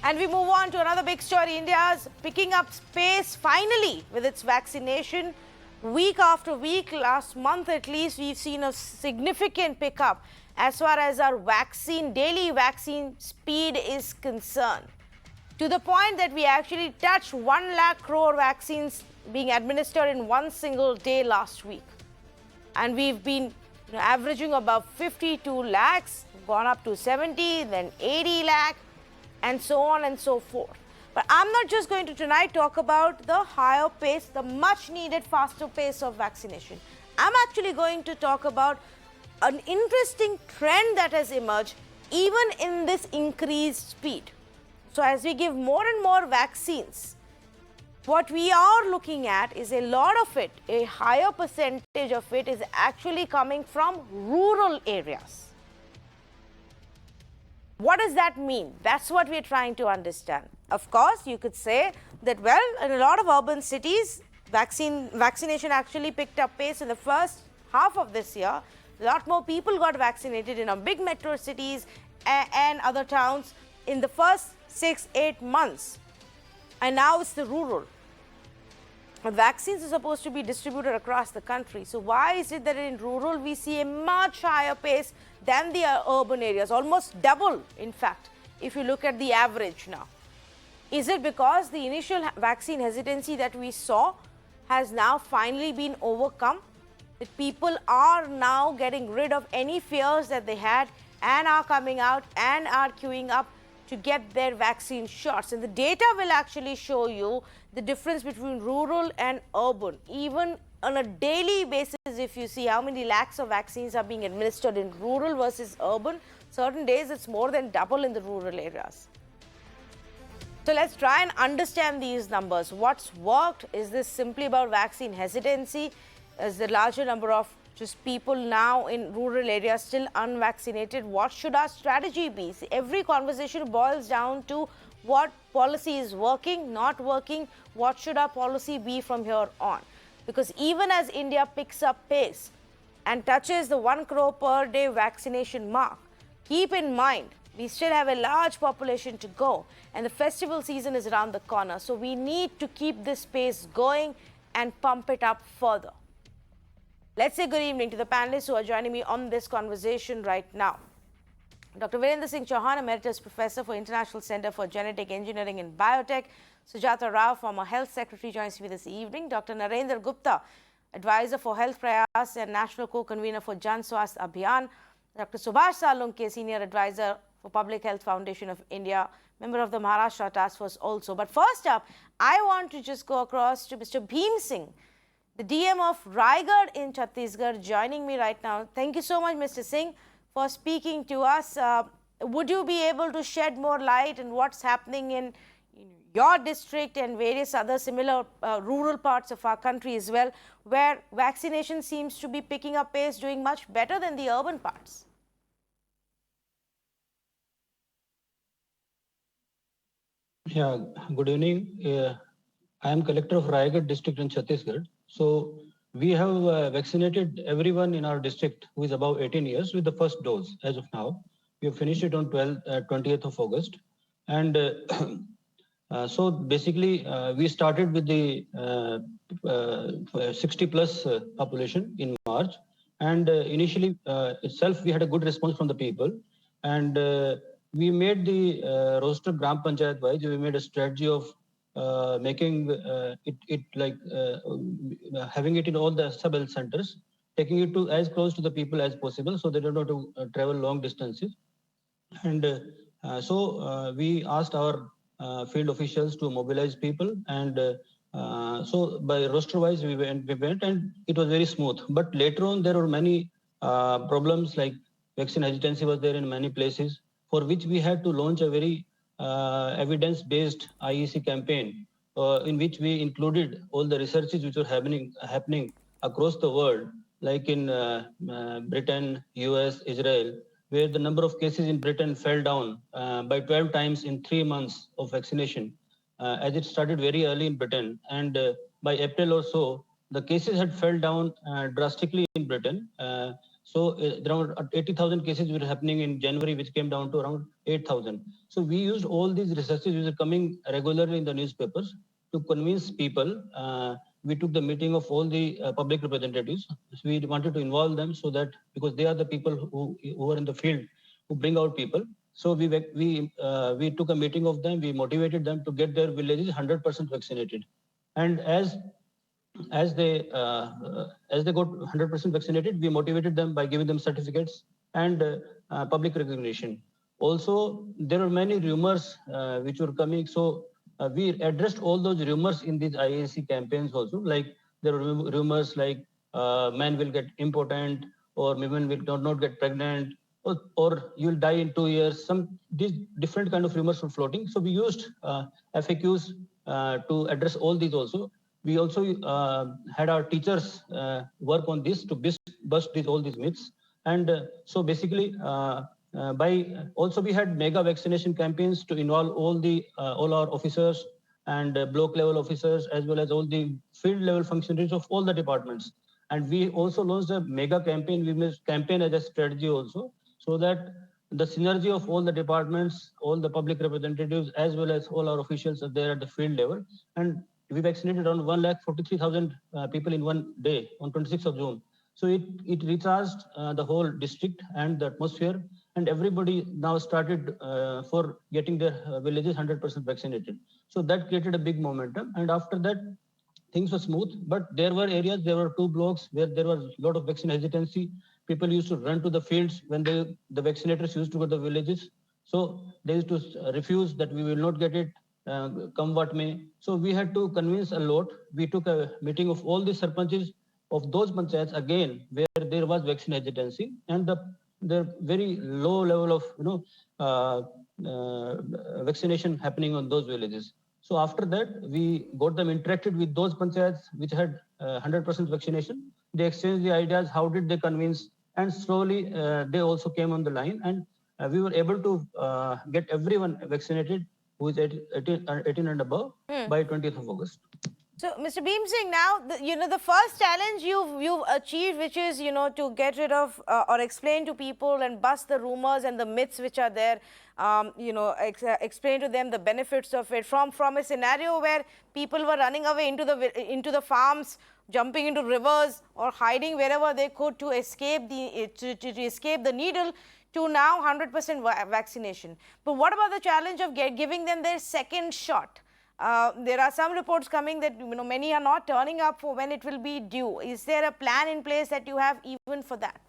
And we move on to another big story. India's picking up pace finally with its vaccination. Week after week, last month at least, we've seen a significant pickup as far as our daily vaccine speed is concerned. To the point that we actually touched 1 lakh crore vaccines being administered in one single day last week. And we've been averaging about 52 lakhs, gone up to 70, then 80 lakh, and so on and so forth. But I'm not just going to tonight talk about the higher pace, the much needed faster pace of vaccination. I'm actually going to talk about an interesting trend that has emerged even in this increased speed. So as we give more and more vaccines, what we are looking at is a lot of it, a higher percentage of it is actually coming from rural areas. What does that mean? That's what we're trying to understand. Of course, you could say that, well, in a lot of urban cities, vaccination actually picked up pace in the first half of this year. A lot more people got vaccinated in our big metro cities and other towns in the first 6-8 months. And now it's the rural. Vaccines are supposed to be distributed across the country. So why is it that in rural we see a much higher pace than the urban areas, almost double, in fact, if you look at the average now? Is it because the initial vaccine hesitancy that we saw has now finally been overcome? That people are now getting rid of any fears that they had and are coming out and are queuing up to get their vaccine shots. And the data will actually show you the difference between rural and urban. Even on a daily basis, if you see how many lakhs of vaccines are being administered in rural versus urban, certain days it's more than double in the rural areas. So let's try and understand these numbers. What's worked? Is this simply about vaccine hesitancy? Is the larger number of just people now in rural areas still unvaccinated? What should our strategy be? See, every conversation boils down to what policy is working, not working, what should our policy be from here on? Because even as India picks up pace and touches the 1 crore per day vaccination mark, keep in mind, we still have a large population to go and the festival season is around the corner. So we need to keep this pace going and pump it up further. Let's say good evening to the panelists who are joining me on this conversation right now. Dr. Virendra Singh Chauhan, Emeritus Professor for International Center for Genetic Engineering and Biotech. Sujata Rao, former Health Secretary, joins me this evening. Dr. Narendra Gupta, Advisor for Health Prayas and National Co-Convener for Jan Swasth Abhiyan. Dr. Subhash Salunke, Senior Advisor for Public Health Foundation of India, member of the Maharashtra Task Force also. But first up, I want to just go across to Mr. Bhim Singh, the DM of Raigad in Chhattisgarh, joining me right now. Thank you so much, Mr. Singh, for speaking to us. Would you be able to shed more light on what's happening in your district and various other similar rural parts of our country as well, where vaccination seems to be picking up pace, doing much better than the urban parts? Yeah, good evening. I am collector of Raigad district in Chhattisgarh. So we have vaccinated everyone in our district who is above 18 years with the first dose as of now. We have finished it on 20th of August. And so basically we started with the 60 plus population in March. And initially itself, we had a good response from the people. And we made the roster Gram Panchayat wise, we made a strategy of making it like having it in all the sub-health centers, taking it to as close to the people as possible so they don't have to travel long distances. And so we asked our field officials to mobilize people, and so by roster wise we went and it was very smooth. But later on there were many problems, like vaccine hesitancy was there in many places, for which we had to launch a very evidence-based IEC campaign in which we included all the researches which were happening across the world, like in Britain, US, Israel, where the number of cases in Britain fell down by 12 times in 3 months of vaccination, as it started very early in Britain. And by April or so, the cases had fell down drastically in Britain. So around 80,000 cases were happening in January, which came down to around 8,000. So we used all these researches which are coming regularly in the newspapers to convince people. We took the meeting of all the public representatives. So we wanted to involve them so that because they are the people who are in the field who bring out people. So we took a meeting of them. We motivated them to get their villages 100% vaccinated, and as they got 100% vaccinated, we motivated them by giving them certificates and public recognition. Also, there are many rumors which were coming. So we addressed all those rumors in these IAC campaigns also. Like there were rumors like men will get impotent, or women will not get pregnant, or you'll die in 2 years. Some these different kind of rumors were floating. So we used FAQs to address all these also. We also had our teachers work on this to bust all these myths. And so basically, by also we had mega vaccination campaigns to involve all our officers and block level officers, as well as all the field level functionaries of all the departments. And we also launched a mega campaign. We made campaign as a strategy also, so that the synergy of all the departments, all the public representatives, as well as all our officials are there at the field level. And we vaccinated around 1,43,000 people in one day on 26th of June. So it recharged the whole district and the atmosphere, and everybody now started for getting their villages 100% vaccinated. So that created a big momentum. And after that, things were smooth, but there were areas, there were 2 blocks where there was a lot of vaccine hesitancy. People used to run to the fields when the vaccinators used to go to the villages. So they used to refuse that we will not get it, come what may. So we had to convince a lot. We took a meeting of all the sarpanches of those panchayats again, where there was vaccine hesitancy, and the very low level of vaccination happening on those villages. So after that, we got them interacted with those panchayats which had 100% vaccination. They exchanged the ideas. How did they convince? And slowly they also came on the line, and we were able to get everyone vaccinated who is 18 and above by 20th of August. So, Mr. Bhim Singh, now, the first challenge you've achieved, which is, to get rid of or explain to people and bust the rumors and the myths which are there, explain to them the benefits of it from a scenario where people were running away into the farms, jumping into rivers or hiding wherever they could to escape the needle, to now 100% vaccination. But what about the challenge of giving them their second shot? There are some reports coming that many are not turning up for when it will be due. Is there a plan in place that you have even for that?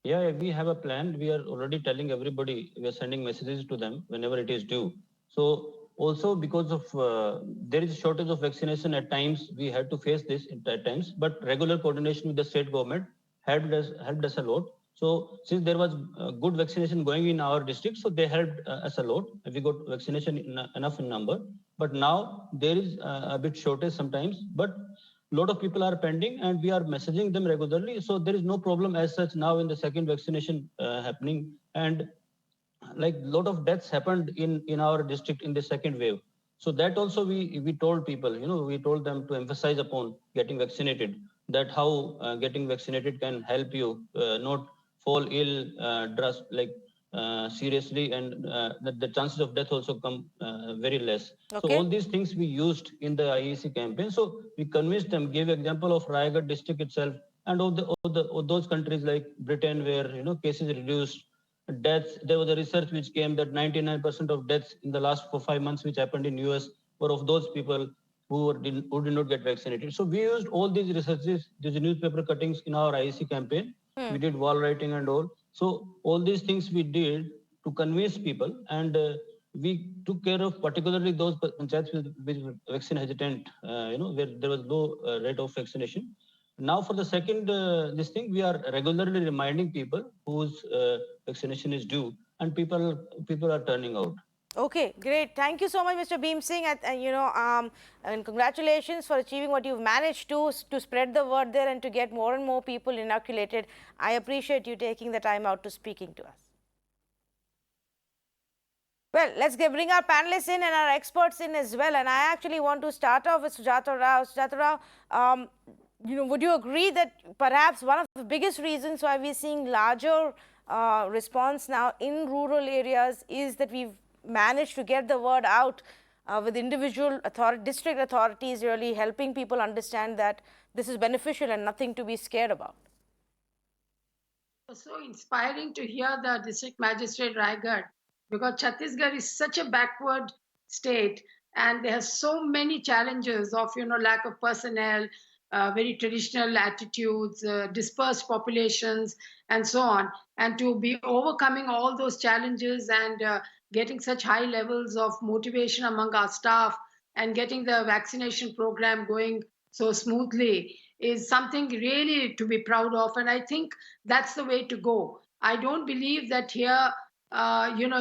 Yeah, we have a plan. We are already telling everybody. We are sending messages to them whenever it is due. So also because of there is a shortage of vaccination at times, we had to face this at times. But regular coordination with the state government helped us a lot. So since there was good vaccination going in our district, so they helped us a lot. We got vaccination enough in number. But now there is a bit shortage sometimes. But a lot of people are pending, and we are messaging them regularly. So there is no problem as such now in the second vaccination happening. And like a lot of deaths happened in our district in the second wave. So that also we told people, we told them to emphasize upon getting vaccinated, that how getting vaccinated can help you not fall ill seriously, and that the chances of death also come very less. Okay. So all these things we used in the IEC campaign. So we convinced them, gave example of Raigad district itself, and all those countries like Britain, where cases reduced, deaths. There was a research which came that 99% of deaths in the last 4-5 months which happened in US were of those people who did not get vaccinated. So we used all these researches, these newspaper cuttings in our IEC campaign. We did wall writing and all. So all these things we did to convince people, and we took care of particularly those panchayats which were vaccine hesitant, where there was low rate of vaccination. Now for the second this thing, we are regularly reminding people whose vaccination is due, and people are turning out. Okay, great. Thank you so much, Mr. Bhim Singh. And congratulations for achieving what you've managed to spread the word there and to get more and more people inoculated. I appreciate you taking the time out to speaking to us. Well, let's bring our panelists in and our experts in as well. And I actually want to start off with Sujata Rao. Sujata Rao, would you agree that perhaps one of the biggest reasons why we're seeing larger response now in rural areas is that we've managed to get the word out with individual district authorities really helping people understand that this is beneficial and nothing to be scared about? Was so inspiring to hear the district magistrate Raigad, because Chhattisgarh is such a backward state and there are so many challenges of lack of personnel, very traditional attitudes, dispersed populations, and so on. And to be overcoming all those challenges and getting such high levels of motivation among our staff and getting the vaccination program going so smoothly is something really to be proud of. And I think that's the way to go. I don't believe that here,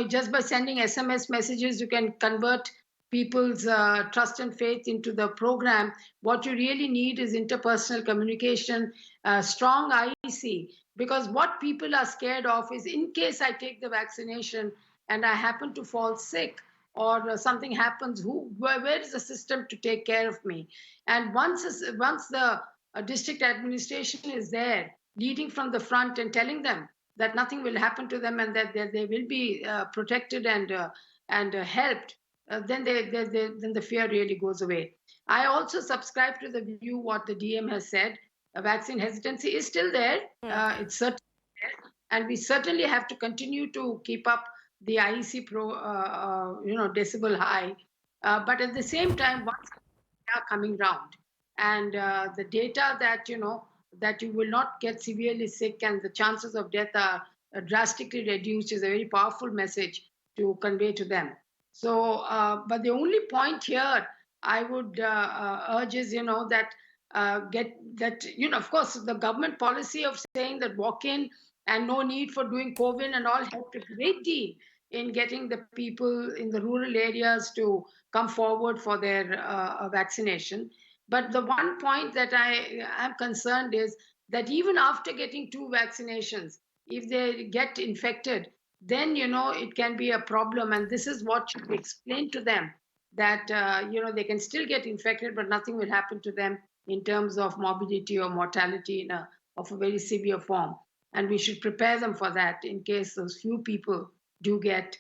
just by sending SMS messages, you can convert people's trust and faith into the program. What you really need is interpersonal communication, strong IEC, because what people are scared of is in case I take the vaccination and I happen to fall sick or something happens, where is the system to take care of me? And once the district administration is there leading from the front and telling them that nothing will happen to them and that they will be protected and helped, then then the fear really goes away. I also subscribe to the view what the DM has said. Vaccine hesitancy is still there. It's certainly there, and we certainly have to continue to keep up the IEC decibel high. But at the same time, once they are coming round, and the data that that you will not get severely sick and the chances of death are drastically reduced is a very powerful message to convey to them. So, but the only point here I would urge is, of course, the government policy of saying that walk in and no need for doing COVID and all helped a great deal in getting the people in the rural areas to come forward for their vaccination. But the one point that I am concerned is that even after getting 2 vaccinations, if they get infected, then it can be a problem. And this is what should be explained to them, that they can still get infected, but nothing will happen to them in terms of morbidity or mortality of a very severe form. And we should prepare them for that in case those few people do get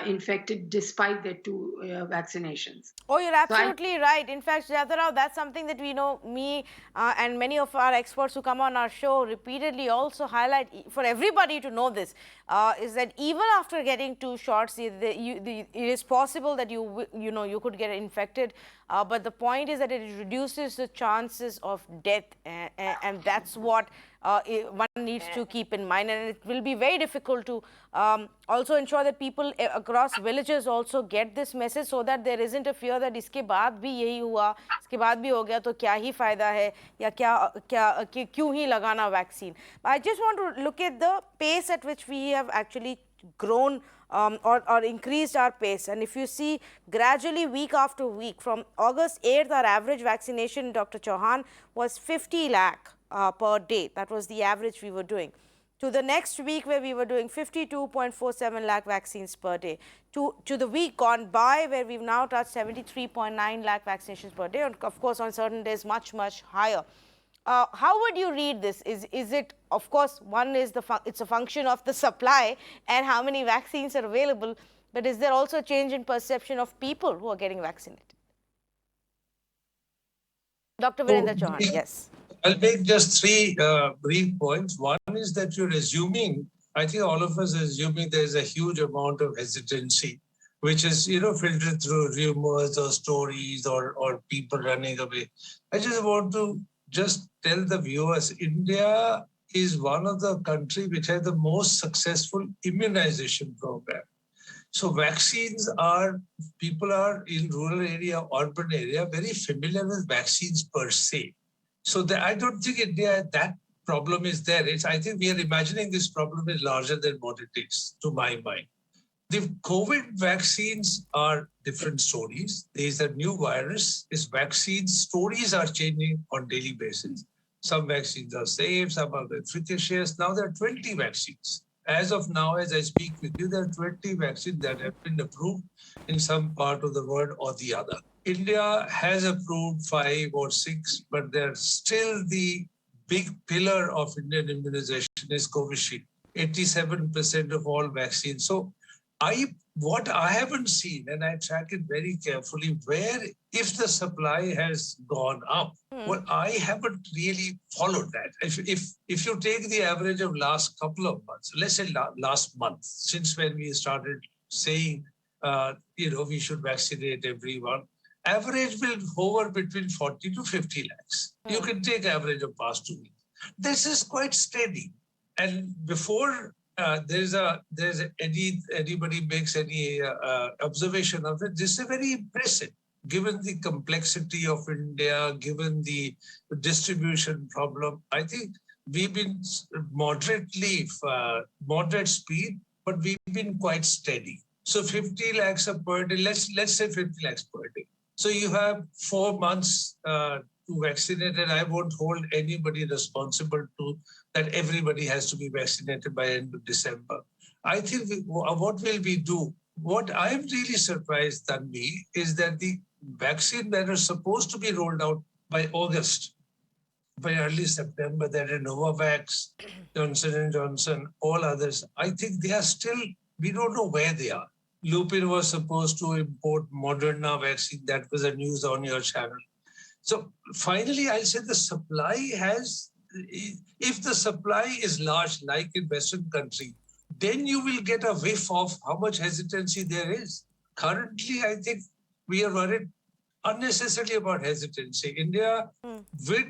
infected despite their 2 vaccinations. Oh, you're absolutely right. In fact, Jatarao, that's something that we know, me and many of our experts who come on our show repeatedly also highlight for everybody to know this, is that even after getting 2 shots, it is possible that you could get infected. But the point is that it reduces the chances of death, and that's what one needs to keep in mind. And it will be very difficult to also ensure that people across villages also get this message, so that there isn't a fear that इसके बाद भी यही हुआ, इसके बाद भी हो गया तो क्या ही फायदा है या क्यों ही लगाना vaccine. I just want to look at the pace at which we have actually grown or increased our pace. And if you see, gradually week after week, from August 8th, our average vaccination, Dr. Chauhan, was 50 lakh per day. That was the average we were doing. To the next week, where we were doing 52.47 lakh vaccines per day. To the week gone by, where we've now touched 73.9 lakh vaccinations per day, and of course on certain days much higher. How would you read this? Is it, of course, one is it's a function of the supply and how many vaccines are available, but is there also a change in perception of people who are getting vaccinated? Dr. Virendra Chauhan, yes. I'll make just 3 brief points. One is that you're assuming, I think all of us are assuming there's a huge amount of hesitancy, which is, filtered through rumors or stories or people running away. I just want to tell the viewers, India is one of the countries which has the most successful immunization program. So vaccines people are in rural area, urban area, very familiar with vaccines per se. So I don't think India, that problem is there. I think we are imagining this problem is larger than what it is, to my mind. The COVID vaccines are different stories. There is a new virus. Its vaccine stories are changing on daily basis. Some vaccines are safe, some are efficacious. Now there are 20 vaccines. As of now, as I speak with you, there are 20 vaccines that have been approved in some part of the world or the other. India has approved 5 or 6, but they're still the big pillar of Indian immunization is Covishield. 87% of all vaccines. So what I haven't seen, and I track it very carefully, where if the supply has gone up, well, I haven't really followed that. If you take the average of last couple of months, let's say last month, since when we started saying, we should vaccinate everyone, average will hover between 40 to 50 lakhs. You can take average of past 2 weeks. This is quite steady. And before anybody makes any observation of it, this is very impressive, given the complexity of India, given the distribution problem. I think we've been moderate speed, but we've been quite steady. So 50 lakhs per day, let's say 50 lakhs per day. So you have 4 months to vaccinate, and I won't hold anybody responsible to that everybody has to be vaccinated by end of December. I think what will we do? What I'm really surprised, Tanvi, is that the vaccine that are supposed to be rolled out by August, by early September, that are Novavax, Johnson & Johnson, all others, I think they are still, we don't know where they are. Lupin was supposed to import Moderna vaccine. That was a news on your channel. So finally, I'll say the supply has, if the supply is large, like in Western country, then you will get a whiff of how much hesitancy there is. Currently, I think we are worried unnecessarily about hesitancy. India will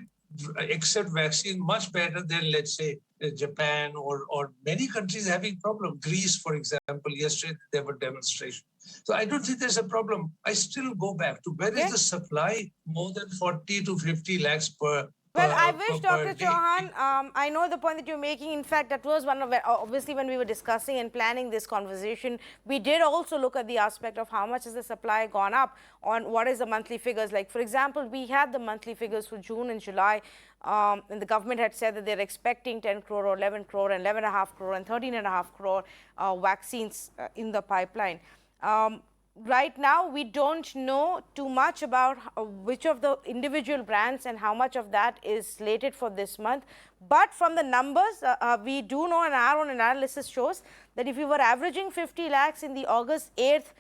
accept vaccine much better than, let's say, Japan or many countries having problem. Greece, for example, yesterday there were demonstrations. So I don't think there's a problem. I still go back to where is the supply more than 40 to 50 lakhs per. Well, I wish, Dr. Chauhan, I know the point that you're making. In fact, that was one of, obviously, when we were discussing and planning this conversation, we did also look at the aspect of how much has the supply gone up on what is the monthly figures. Like, for example, we had the monthly figures for June and July, and the government had said that they're expecting 10 crore or 11 crore and 11.5 crore and 13.5 crore vaccines in the pipeline. Right now, we don't know too much about which of the individual brands and how much of that is slated for this month. But from the numbers, we do know, and our own analysis shows that if we were averaging 50 lakhs in the August 8th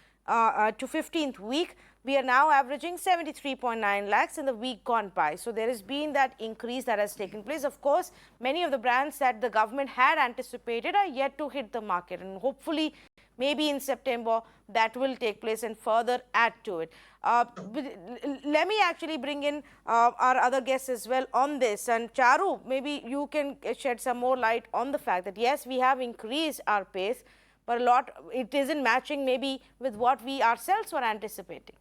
to 15th week, we are now averaging 73.9 lakhs in the week gone by. So there has been that increase that has taken place. Of course, many of the brands that the government had anticipated are yet to hit the market, and hopefully maybe in September that will take place and further add to it. Let me actually bring in our other guests as well on this. And Charu, maybe you can shed some more light on the fact that yes, we have increased our pace, but it isn't matching maybe with what we ourselves were anticipating.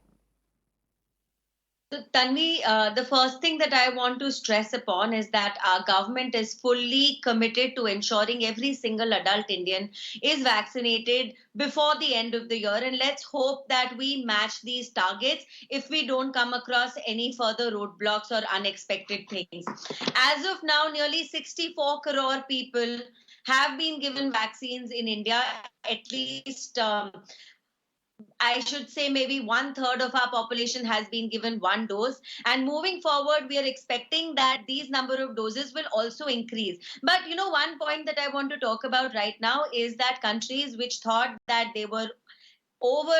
So, Tanvi, the first thing that I want to stress upon is that our government is fully committed to ensuring every single adult Indian is vaccinated before the end of the year. And let's hope that we match these targets if we don't come across any further roadblocks or unexpected things. As of now, nearly 64 crore people have been given vaccines in India, at least I should say maybe 1/3 of our population has been given 1 dose. And moving forward, we are expecting that these number of doses will also increase. But, one point that I want to talk about right now is that countries which thought that they were over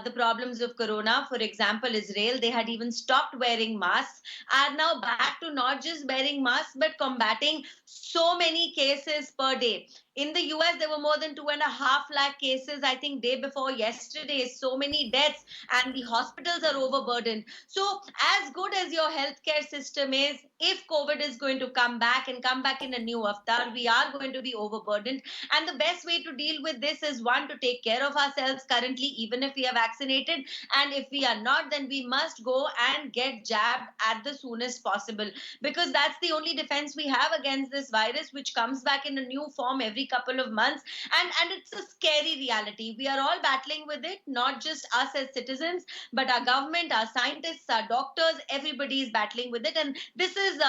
the problems of corona, for example, Israel, they had even stopped wearing masks, are now back to not just wearing masks, but combating so many cases per day. In the US, there were more than 2.5 lakh cases, I think, day before yesterday, so many deaths, and the hospitals are overburdened. So as good as your healthcare system is, if COVID is going to come back and come back in a new avatar, we are going to be overburdened. And the best way to deal with this is, one, to take care of ourselves currently, even if we are vaccinated. And if we are not, then we must go and get jabbed at the soonest possible, because that's the only defense we have against this virus, which comes back in a new form every couple of months. And it's a scary reality. We are all battling with it, not just us as citizens, but our government, our scientists, our doctors, everybody is battling with it. And this is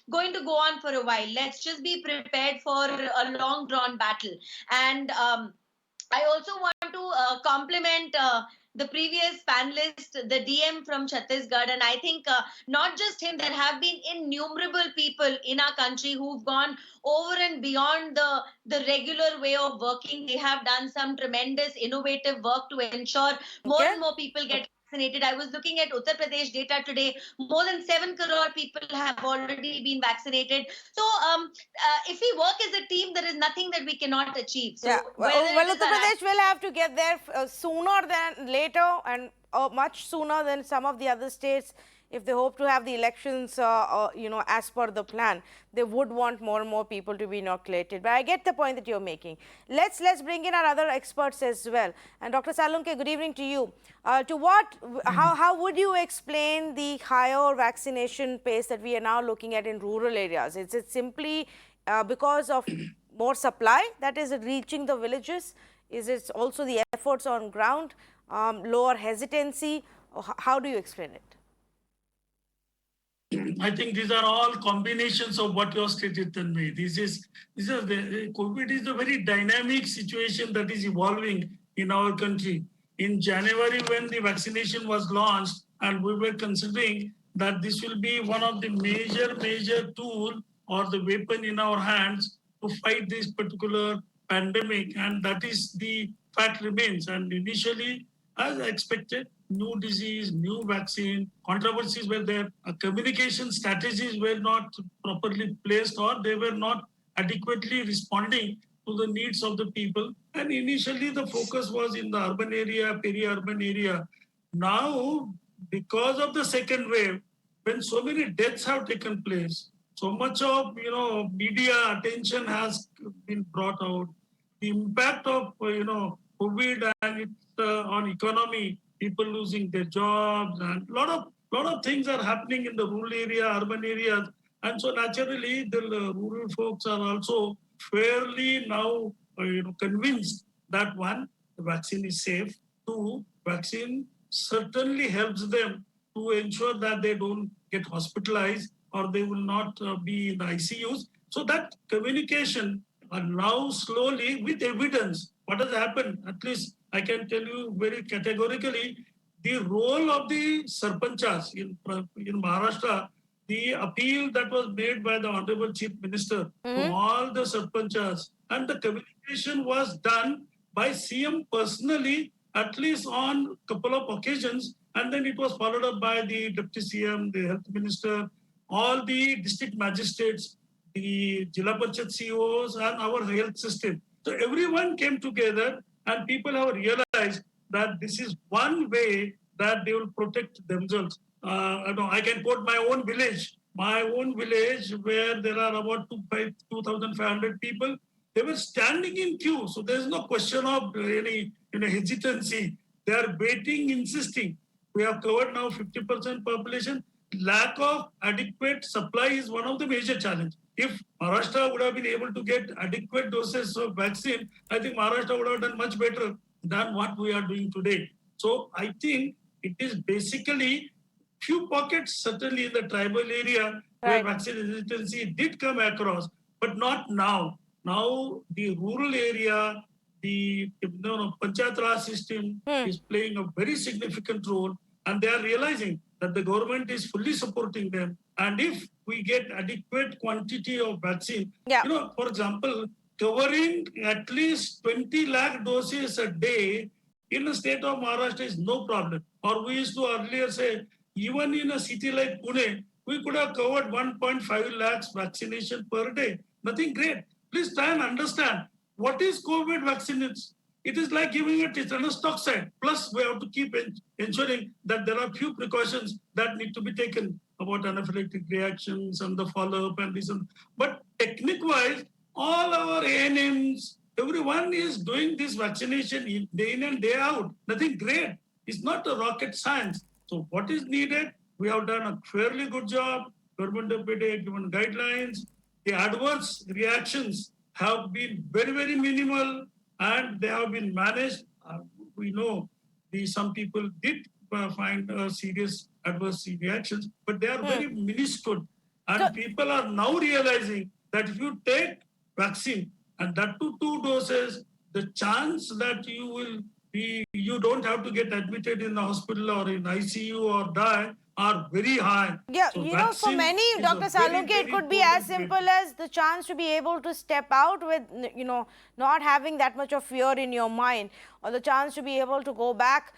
going to go on for a while. Let's just be prepared for a long drawn battle. And I also want to compliment the previous panelist, the DM from Chhattisgarh, and I think not just him, there have been innumerable people in our country who've gone over and beyond the regular way of working. They have done some tremendous innovative work to ensure more Okay. and more people get vaccinated. I was looking at Uttar Pradesh data today. More than 7 crore people have already been vaccinated. So, if we work as a team, there is nothing that we cannot achieve. So, Yeah, whether well, it is Uttar Pradesh will have to get there sooner than later, and much sooner than some of the other states. If they hope to have the elections, as per the plan, they would want more and more people to be inoculated. But I get the point that you're making. Let's bring in our other experts as well. And Dr. Salunke, good evening to you. How would you explain the higher vaccination pace that we are now looking at in rural areas? Is it simply because of more supply that is reaching the villages? Is it also the efforts on ground, lower hesitancy? How do you explain it? I think these are all combinations of what you have stated, Tanvi. COVID is a very dynamic situation that is evolving in our country. In January, when the vaccination was launched, and we were considering that this will be one of the major tool or the weapon in our hands to fight this particular pandemic, and that is the fact remains. And initially, as expected, new disease, new vaccine, controversies were there, communication strategies were not properly placed, or they were not adequately responding to the needs of the people. And initially the focus was in the urban area, peri-urban area. Now, because of the second wave, when so many deaths have taken place, so much of media attention has been brought out. The impact of COVID and its on economy, people losing their jobs, and lot of things are happening in the rural area, urban areas, and so naturally the rural folks are also fairly now convinced that one, the vaccine is safe. Two, vaccine certainly helps them to ensure that they don't get hospitalized or they will not be in the ICUs. So that communication now slowly with evidence, what has happened, at least I can tell you very categorically, the role of the sarpanchas in Maharashtra, the appeal that was made by the Honorable Chief Minister to all the sarpanchas, and the communication was done by CM personally, at least on a couple of occasions, and then it was followed up by the Deputy CM, the Health Minister, all the district magistrates, the Jila Panchayat CEOs, and our health system. So everyone came together, and people have realized that this is one way that they will protect themselves. I can quote my own village where there are about 2,500 people. They were standing in queue. So there's no question of any hesitancy. They are waiting, insisting. We have covered now 50% population. Lack of adequate supply is one of the major challenges. If Maharashtra would have been able to get adequate doses of vaccine, I think Maharashtra would have done much better than what we are doing today. So I think it is basically few pockets, certainly in the tribal area, where vaccine hesitancy did come across, but not now. Now the rural area, the Panchayat Raj system is playing a very significant role, and they are realizing that the government is fully supporting them. And if we get adequate quantity of vaccine, for example, covering at least 20 lakh doses a day in the state of Maharashtra is no problem. Or we used to earlier say, even in a city like Pune, we could have covered 1.5 lakhs vaccination per day. Nothing great. Please try and understand what is COVID vaccine. It is like giving a tetanus toxin. Plus, we have to keep ensuring that there are few precautions that need to be taken about anaphylactic reactions and the follow-up and this. But technique-wise, all our ANMs, everyone is doing this vaccination day in and day out. Nothing great. It's not a rocket science. So what is needed? We have done a fairly good job. Government of India given guidelines. The adverse reactions have been very, very minimal, and they have been managed. We know some people did find serious adverse reactions, but they are very minuscule. And people are now realizing that if you take vaccine, and that to 2 doses, the chance that you will you don't have to get admitted in the hospital or in ICU or die are very high. Yeah, So you know, for vaccine many, is a Dr. very, Salunke, it very could be potent as simple treatment. as the chance to be able to step out with, you know, not having that much of fear in your mind, or the chance to be able to go back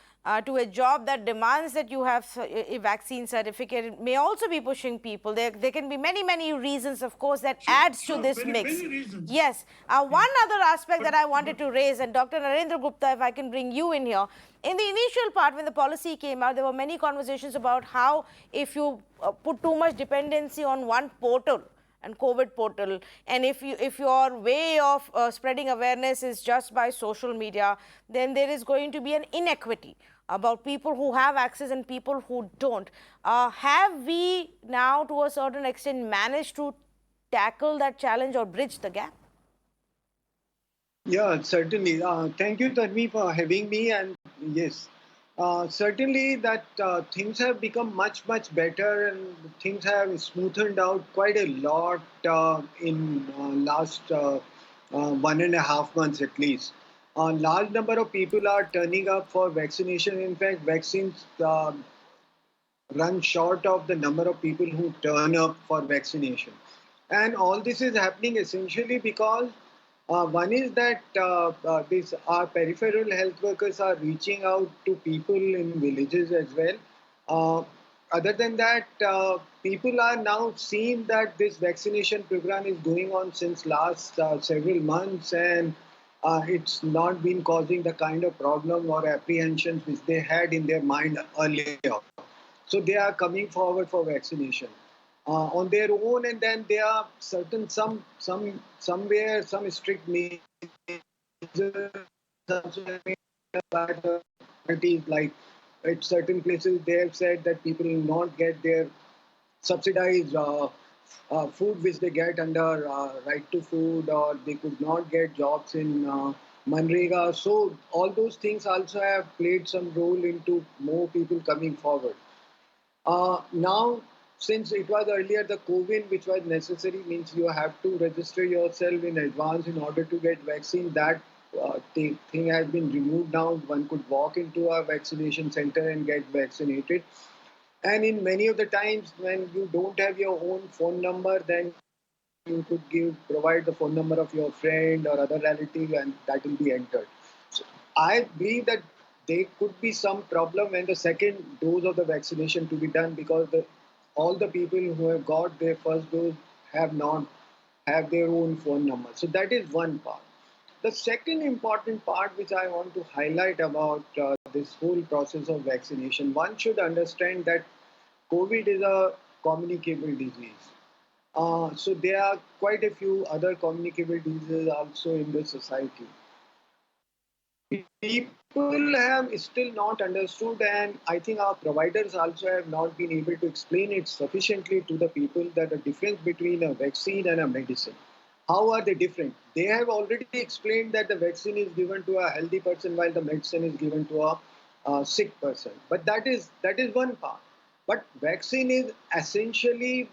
to a job that demands that you have a vaccine certificate. It may also be pushing people. There can be many, many reasons, of course, that adds to this many, mix. many reasons. Yes. One other aspect that I wanted but- to raise, and Dr. Narendra Gupta, if I can bring you in here. In the initial part, when the policy came out, there were many conversations about how if you put too much dependency on one portal, and COVID portal, and if your way of spreading awareness is just by social media, then there is going to be an inequity about people who have access and people who don't. Have we now, to a certain extent, managed to tackle that challenge or bridge the gap? Yeah, certainly. Thank you, Tanvi, for having me. And yes, certainly that things have become much, much better and things have smoothened out quite a lot in last 1.5 months at least. A large number of people are turning up for vaccination. In fact, vaccines run short of the number of people who turn up for vaccination. And all this is happening essentially because one is that our peripheral health workers are reaching out to people in villages as well. Uh, Other than that, people are now seeing that this vaccination program is going on since last several months, and it's not been causing the kind of problem or apprehensions which they had in their mind earlier. So they are coming forward for vaccination on their own, and then there are certain somewhere some strict measures also made by the authorities. Like at certain places, they have said that people will not get their subsidized food which they get under right to food, or they could not get jobs in Manrega. So all those things also have played some role into more people coming forward. Now, since it was earlier the COVID which was necessary, means you have to register yourself in advance in order to get vaccine. That thing has been removed now. One could walk into a vaccination center and get vaccinated. And in many of the times when you don't have your own phone number, then you could provide the phone number of your friend or other relative, and that will be entered. So I believe that there could be some problem when the second dose of the vaccination to be done, because all the people who have got their first dose have not have their own phone number. So that is one part. The second important part which I want to highlight about this whole process of vaccination, one should understand that COVID is a communicable disease. So there are quite a few other communicable diseases also in the society. People have still not understood, and I think our providers also have not been able to explain it sufficiently to the people, that the difference between a vaccine and a medicine. How are they different? They have already explained that the vaccine is given to a healthy person while the medicine is given to a sick person. But that is one part. But vaccine is essentially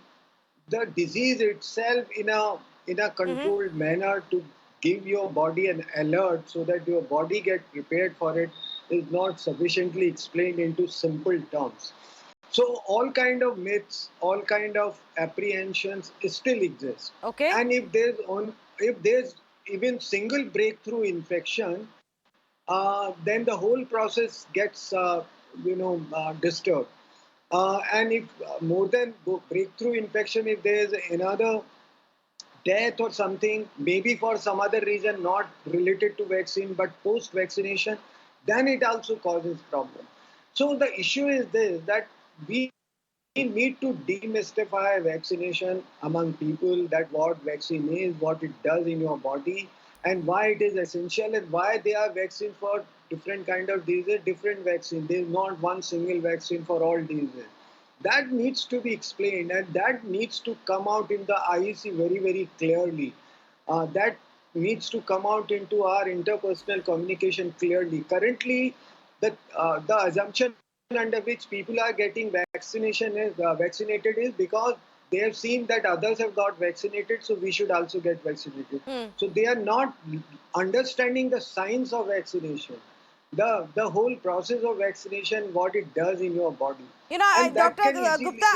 the disease itself in a controlled manner to give your body an alert so that your body get prepared for it is not sufficiently explained into simple terms. So all kind of myths, all kind of apprehensions still exist. Okay. And if there's even single breakthrough infection, then the whole process gets disturbed. And if more than breakthrough infection, if there is another death or something, maybe for some other reason not related to vaccine but post vaccination, then it also causes problem. So the issue is this, that we need to demystify vaccination among people, that what vaccine is, what it does in your body, and why it is essential, and why there are vaccines for different kind of diseases, different vaccine. There is not one single vaccine for all diseases. That needs to be explained, and that needs to come out in the IEC very, very clearly. That needs to come out into our interpersonal communication clearly. Currently, the assumption under which people are getting vaccinated is because they have seen that others have got vaccinated, so we should also get vaccinated. So they are not understanding the science of vaccination. the whole process of vaccination, what it does in your body. You know, And that Dr. can easily Gupta,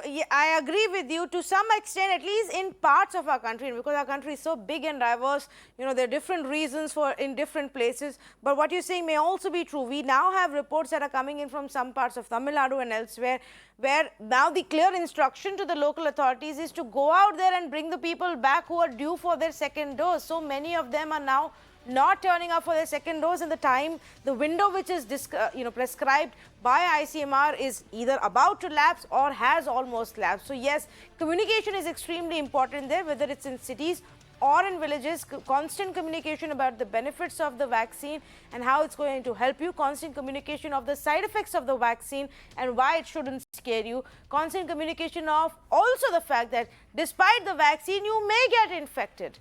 be- I agree with you to some extent, at least in parts of our country, because our country is so big and diverse. You know, there are different reasons for in different places. But what you're saying may also be true. We now have reports that are coming in from some parts of Tamil Nadu and elsewhere, where now the clear instruction to the local authorities is to go out there and bring the people back who are due for their second dose. So many of them are now not turning up for their second dose, and the window which is prescribed by ICMR is either about to lapse or has almost lapsed. So yes, communication is extremely important there, whether it's in cities or in villages. Constant communication about the benefits of the vaccine and how it's going to help you, constant communication of the side effects of the vaccine and why it shouldn't scare you, constant communication of also the fact that despite the vaccine you may get infected.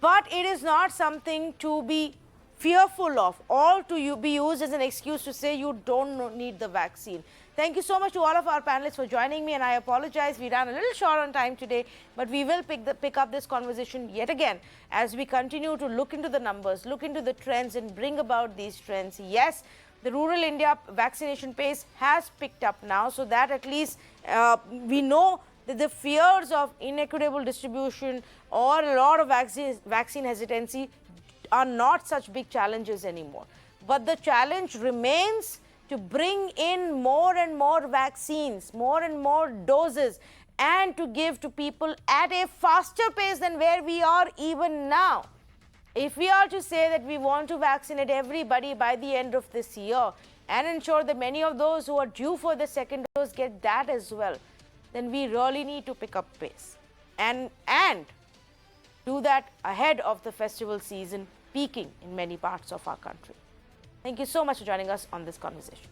But it is not something to be fearful of or to be used as an excuse to say you don't need the vaccine. Thank you so much to all of our panelists for joining me, and I apologize we ran a little short on time today, but we will pick up this conversation yet again as we continue to look into the numbers, look into the trends and bring about these trends. Yes, the rural India vaccination pace has picked up now, so that at least we know that the fears of inequitable distribution or a lot of vaccine hesitancy are not such big challenges anymore. But the challenge remains to bring in more and more vaccines, more and more doses, and to give to people at a faster pace than where we are even now. If we are to say that we want to vaccinate everybody by the end of this year and ensure that many of those who are due for the second dose get that as well, then we really need to pick up pace and do that ahead of the festival season peaking in many parts of our country. Thank you so much for joining us on this conversation.